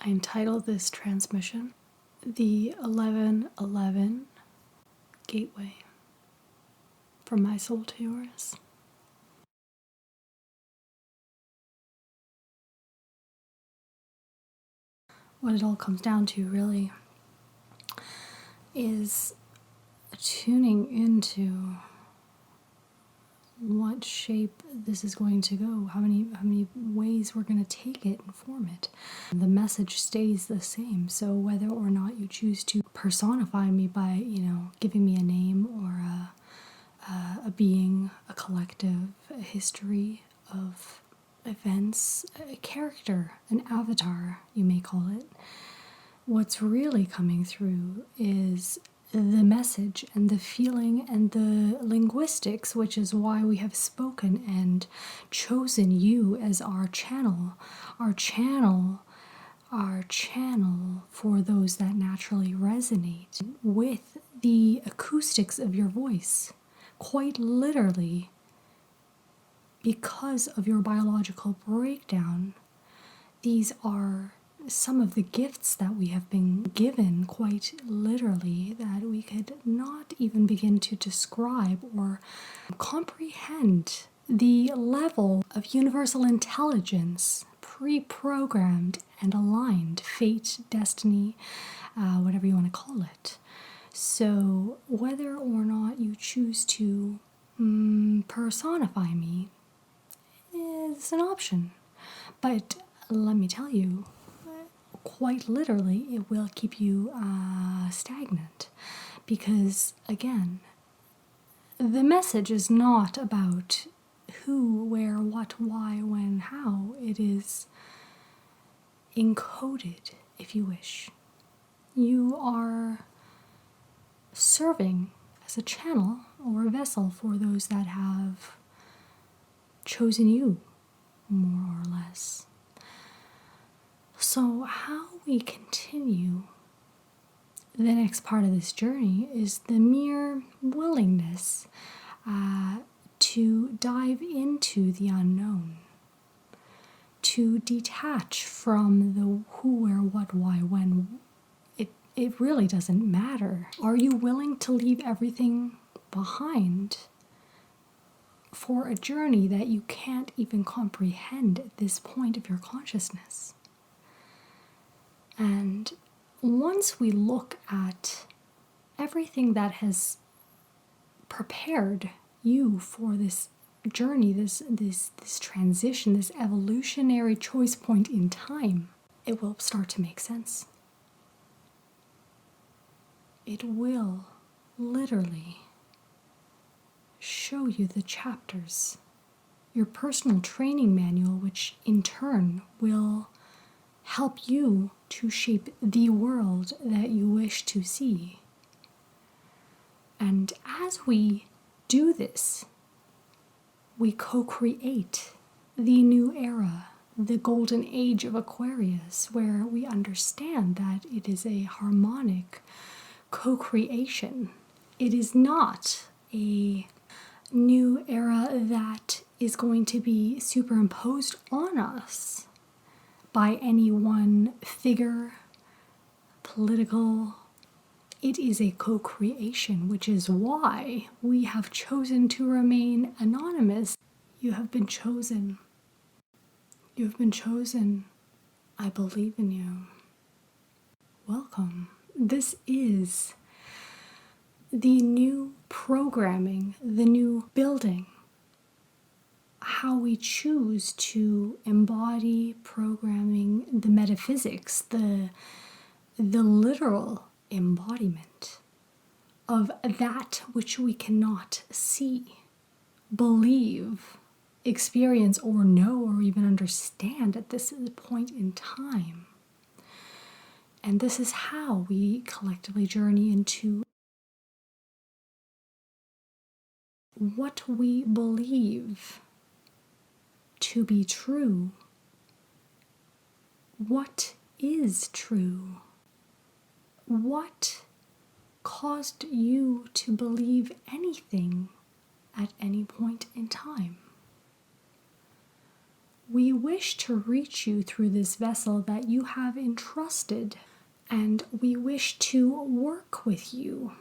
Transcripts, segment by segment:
I entitled this transmission The 1111 Gateway, from my soul to yours. What it all comes down to really is tuning into what shape this is going to go, how many ways we're going to take it and form it. The message stays the same, so whether or not you choose to personify me by, giving me a name or a being, a collective, a history of events, a character, an avatar, you may call it, what's really coming through is the message and the feeling and the linguistics, which is why we have spoken and chosen you as our channel for those that naturally resonate with the acoustics of your voice, quite literally, because of your biological breakdown. These are some of the gifts that we have been given, quite literally, that we could not even begin to describe or comprehend. The level of universal intelligence, pre-programmed and aligned, fate, destiny, whatever you want to call it. So whether or not you choose to personify me is an option. But let me tell you, quite literally, it will keep you stagnant. Because, again, the message is not about who, where, what, why, when, how. It is encoded, if you wish. You are serving as a channel or a vessel for those that have chosen you, more or less. So how we continue the next part of this journey is the mere willingness to dive into the unknown, to detach from the who, where, what, why, when. It really doesn't matter. Are you willing to leave everything behind for a journey that you can't even comprehend at this point of your consciousness? And once we look at everything that has prepared you for this journey, this transition, this evolutionary choice point in time, it will start to make sense. It will literally show you the chapters, your personal training manual, which in turn will help you to shape the world that you wish to see. And as we do this, we co-create the new era, the golden age of Aquarius, where we understand that it is a harmonic co-creation. It is not a new era that is going to be superimposed on us by any one figure, political. It is a co-creation, which is why we have chosen to remain anonymous. You have been chosen. You have been chosen. I believe in you. Welcome. This is the new programming, the new building, how we choose to embody programming, the metaphysics, the literal embodiment of that which we cannot see, believe, experience, or know, or even understand at this point in time. And this is how we collectively journey into what we believe to be true. What is true? What caused you to believe anything at any point in time? we wish to reach you through this vessel that you have entrusted, and we wish to work with you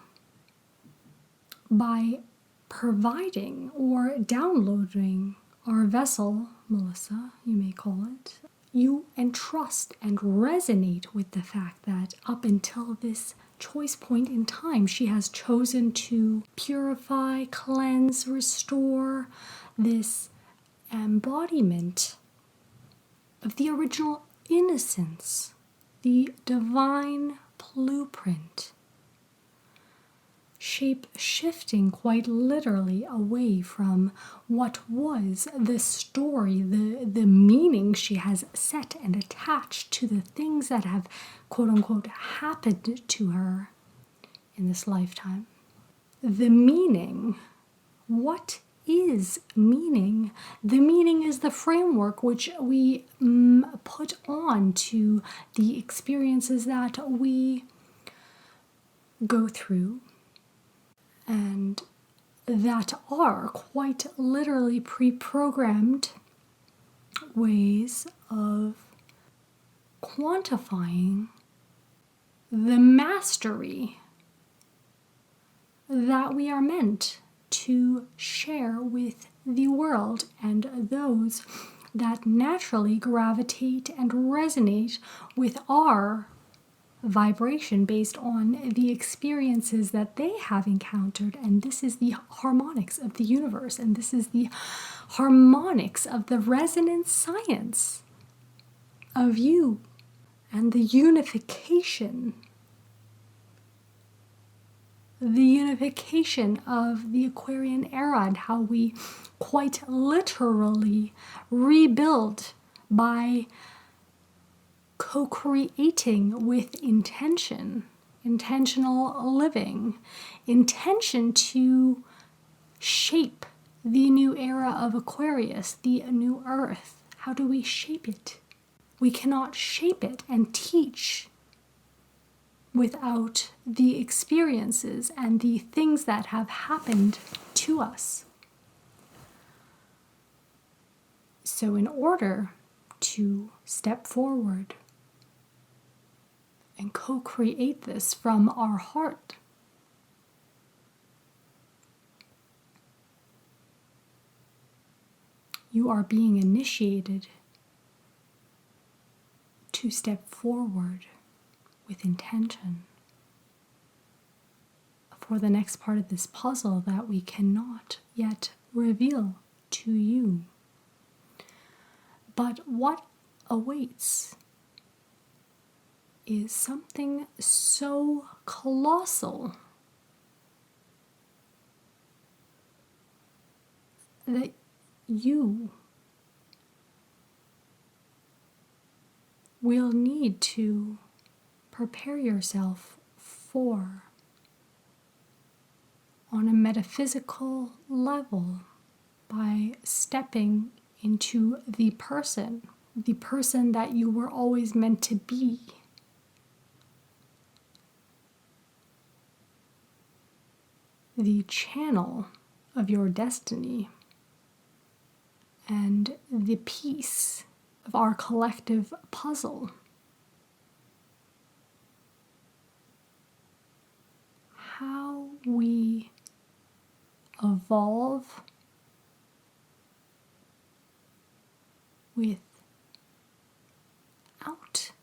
by providing or downloading our vessel, Melissa, you may call it. You entrust and resonate with the fact that up until this choice point in time, she has chosen to purify, cleanse, restore this embodiment of the original innocence, the divine blueprint, shape shifting quite literally away from what was the story, the meaning she has set and attached to the things that have quote unquote happened to her in this lifetime. The meaning, what is meaning? The meaning is the framework which we put on to the experiences that we go through, and that are quite literally pre-programmed ways of quantifying the mastery that we are meant to share with the world and those that naturally gravitate and resonate with our vibration based on the experiences that they have encountered. And this is the harmonics of the universe, and this is the harmonics of the resonance science of you, and the unification of the Aquarian era, and how we quite literally rebuild by co-creating with intention, intentional living, intention to shape the new era of Aquarius, the new earth. How do we shape it? We cannot shape it and teach without the experiences and the things that have happened to us. So in order to step forward and co-create this from our heart, you are being initiated to step forward with intention for the next part of this puzzle that we cannot yet reveal to you. But what awaits is something so colossal that you will need to prepare yourself for on a metaphysical level by stepping into the person that you were always meant to be. The channel of your destiny and the piece of our collective puzzle. How we evolve without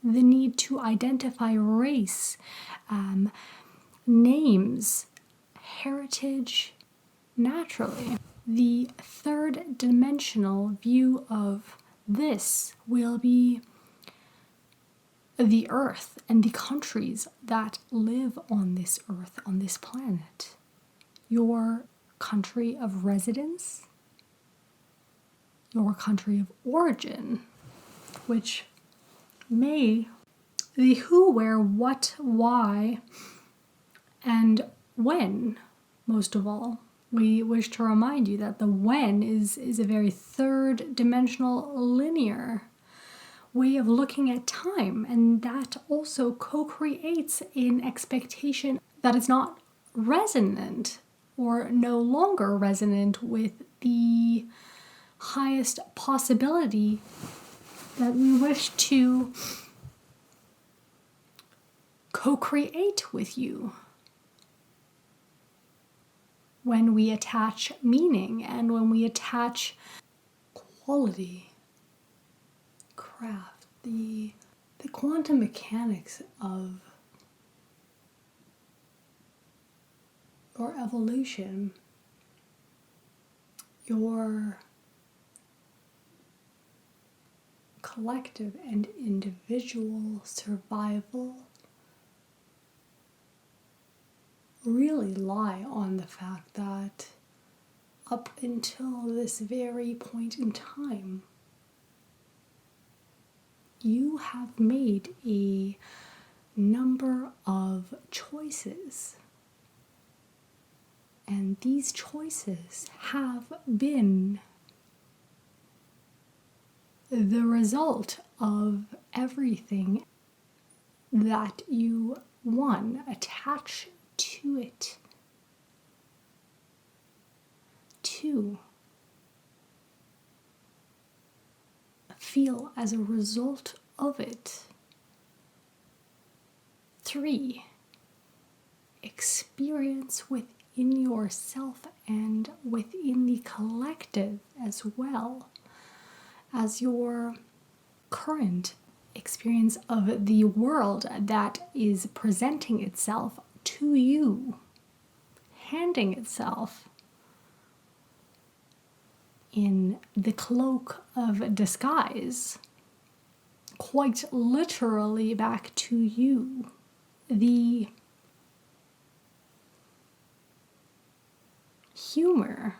the need to identify race, names, heritage naturally. The third dimensional view of this will be the earth and the countries that live on this earth, on this planet. Your country of residence, your country of origin, which may the who, where, what, why, and when, most of all. We wish to remind you that the when is a very third dimensional linear way of looking at time, and that also co-creates an expectation that is not resonant or no longer resonant with the highest possibility that we wish to co-create with you. When we attach meaning and when we attach quality, craft, the quantum mechanics of your evolution, your collective and individual survival really lie on the fact that up until this very point in time, you have made a number of choices. And these choices have been the result of everything that you, one, attach to it. Two, feel as a result of it. Three, experience within yourself and within the collective as well as your current experience of the world that is presenting itself to you, handing itself in the cloak of disguise, quite literally back to you. The humor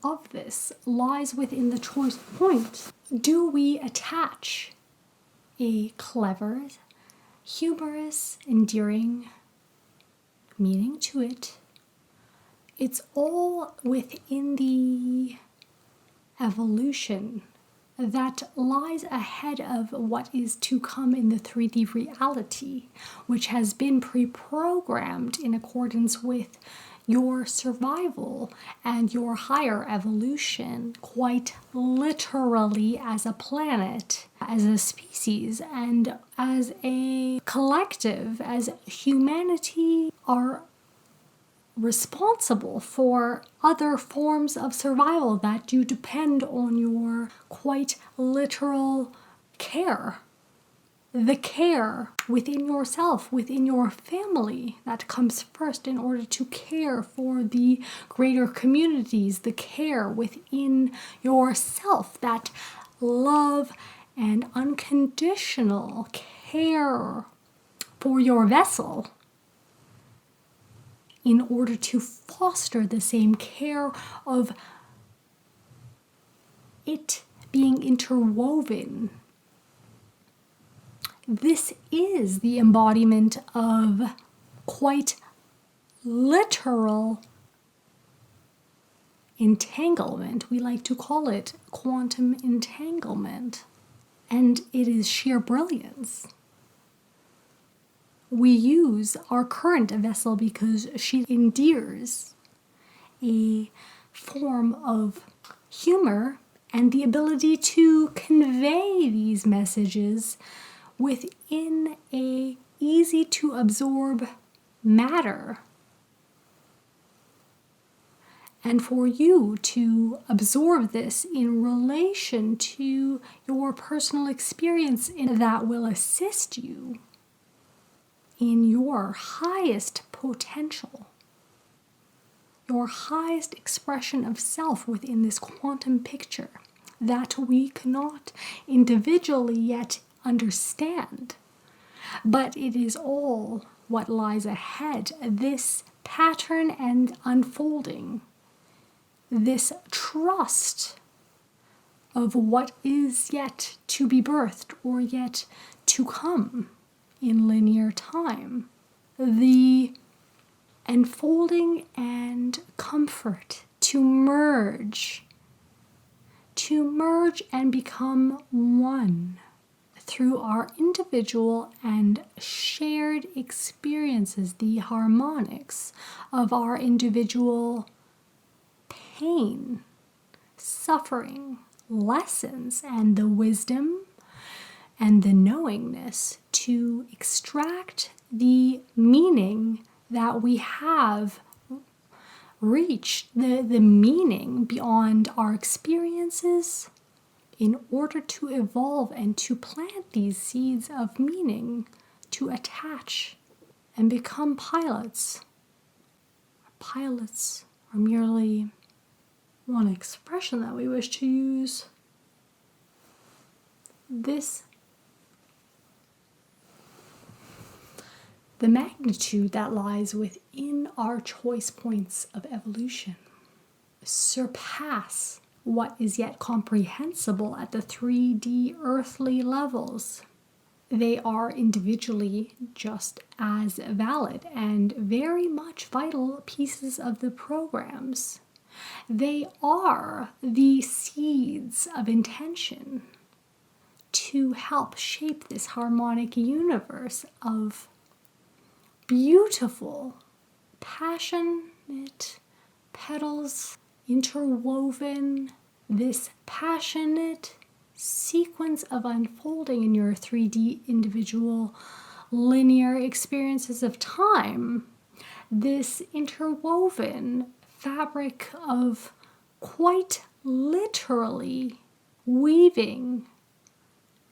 of this lies within the choice point. Do we attach a clever, humorous, endearing meaning to it? It's all within the evolution that lies ahead of what is to come in the 3D reality, which has been pre-programmed in accordance with your survival and your higher evolution, quite literally as a planet, as a species, and as a collective, as humanity are responsible for other forms of survival that do depend on your quite literal care. The care within yourself, within your family, that comes first in order to care for the greater communities, the care within yourself, that love and unconditional care for your vessel in order to foster the same care of it being interwoven. This is the embodiment of quite literal entanglement. We like to call it quantum entanglement. And it is sheer brilliance. We use our current vessel because she endears a form of humor and the ability to convey these messages within a easy to absorb matter. And for you to absorb this in relation to your personal experience, that will assist you in your highest potential, your highest expression of self within this quantum picture that we cannot individually yet understand. But it is all what lies ahead, this pattern and unfolding, this trust of what is yet to be birthed or yet to come in linear time. The enfolding and comfort to merge and become one through our individual and shared experiences, the harmonics of our individual pain, suffering, lessons, and the wisdom and the knowingness to extract the meaning that we have reached, the meaning beyond our experiences, in order to evolve and to plant these seeds of meaning, to attach and become pilots. Pilots are merely one expression that we wish to use. The magnitude that lies within our choice points of evolution surpass what is yet comprehensible at the 3D earthly levels. They are individually just as valid and very much vital pieces of the programs. They are the seeds of intention to help shape this harmonic universe of beautiful, passionate petals interwoven, this passionate sequence of unfolding in your 3D individual linear experiences of time, this interwoven fabric of quite literally weaving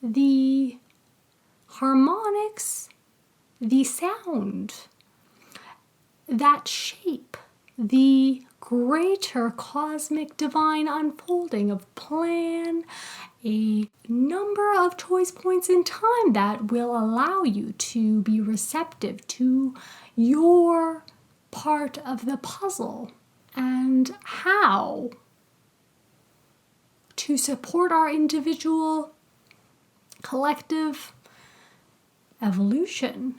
the harmonics, the sound that shape the greater cosmic divine unfolding of plan, a number of choice points in time that will allow you to be receptive to your part of the puzzle and how to support our individual collective evolution.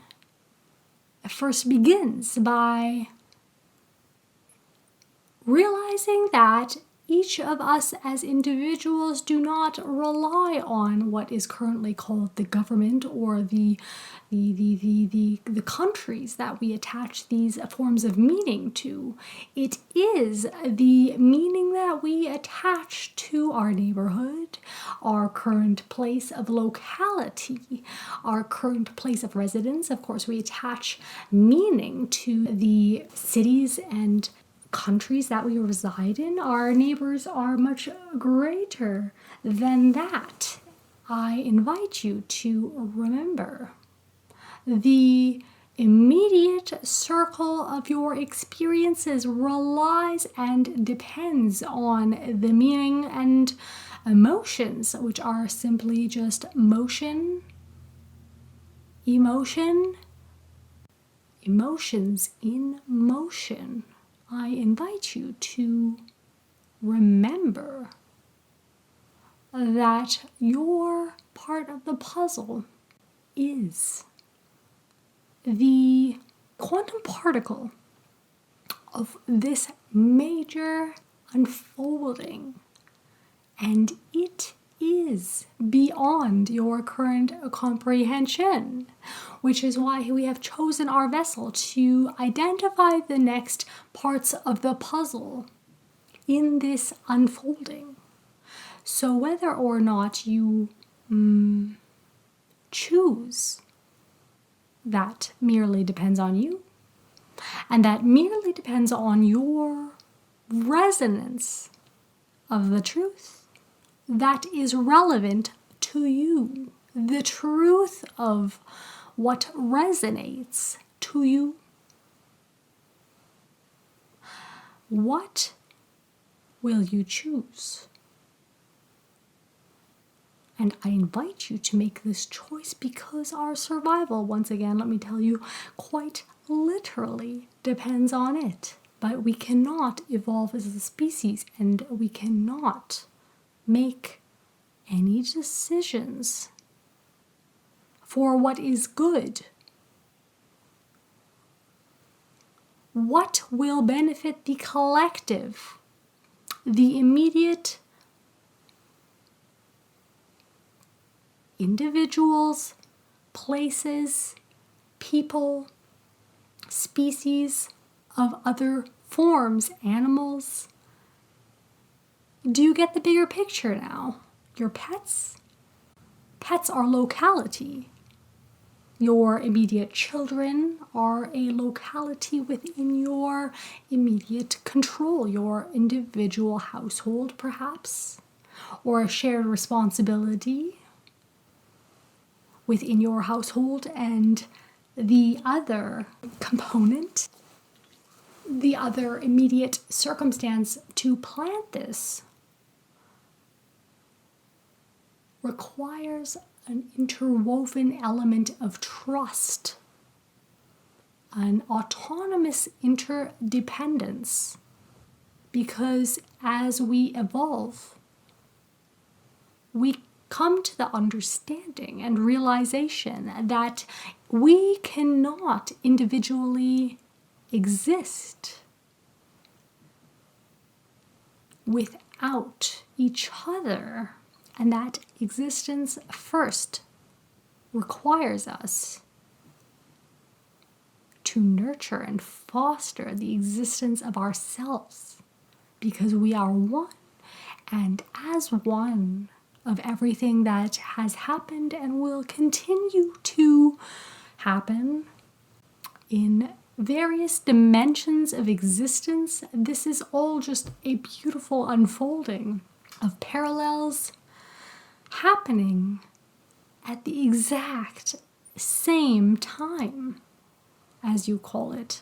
It first begins by realizing that each of us as individuals do not rely on what is currently called the government or the countries that we attach these forms of meaning to. It is the meaning that we attach to our neighborhood, our current place of locality, our current place of residence. Of course, we attach meaning to the cities and countries that we reside in. Our neighbors are much greater than that. I invite you to remember the immediate circle of your experiences relies and depends on the meaning and emotions, which are simply just emotions in motion. I invite you to remember that your part of the puzzle is the quantum particle of this major unfolding, and it is beyond your current comprehension, which is why we have chosen our vessel to identify the next parts of the puzzle in this unfolding. So whether or not you choose, that merely depends on you, and that merely depends on your resonance of the truth that is relevant to you, the truth of what resonates to you. What will you choose? And I invite you to make this choice because our survival, once again, let me tell you, quite literally depends on it. But we cannot evolve as a species, and we cannot make any decisions for what is good. What will benefit the collective, the immediate individuals, places, people, species of other forms, animals, Do you get the bigger picture now? Your pets? Pets are locality. Your immediate children are a locality within your immediate control, your individual household perhaps, or a shared responsibility within your household. And the other component, the other immediate circumstance to plant this requires an interwoven element of trust, an autonomous interdependence, because as we evolve, we come to the understanding and realization that we cannot individually exist without each other, and that existence first requires us to nurture and foster the existence of ourselves, because we are one, and as one of everything that has happened and will continue to happen in various dimensions of existence. This is all just a beautiful unfolding of parallels happening at the exact same time, as you call it,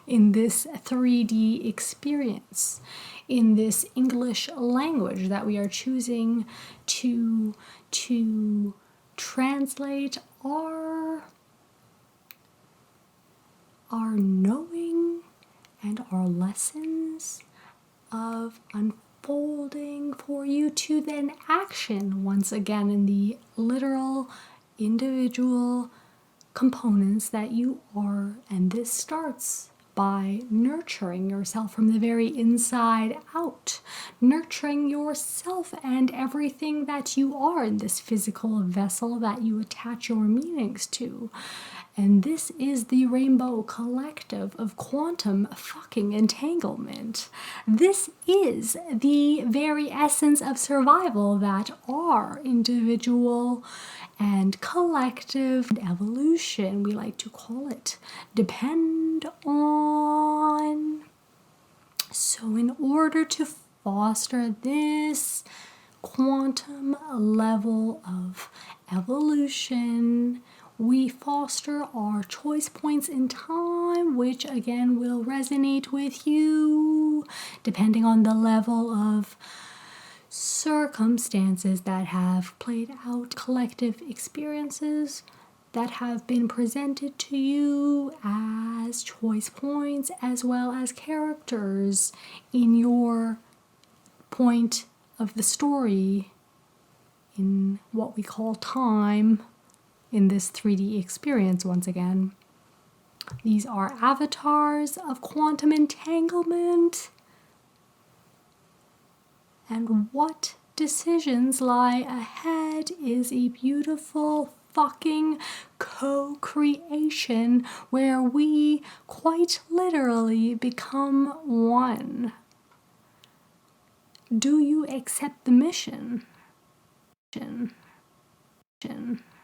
in this 3D experience, in this English language that we are choosing to translate our knowing and our lessons of unfolding for you to then action once again in the literal individual components that you are. And this starts by nurturing yourself from the very inside out, nurturing yourself and everything that you are in this physical vessel that you attach your meanings to. And this is the Rainbow Collective of quantum fucking entanglement. This is the very essence of survival that our individual and collective evolution, we like to call it, depend on. So in order to foster this quantum level of evolution, we foster our choice points in time, which again will resonate with you depending on the level of circumstances that have played out, collective experiences that have been presented to you as choice points, as well as characters in your point of the story in what we call time in this 3D experience once again. These are avatars of quantum entanglement. And what decisions lie ahead is a beautiful fucking co-creation where we quite literally become one. Do you accept the mission?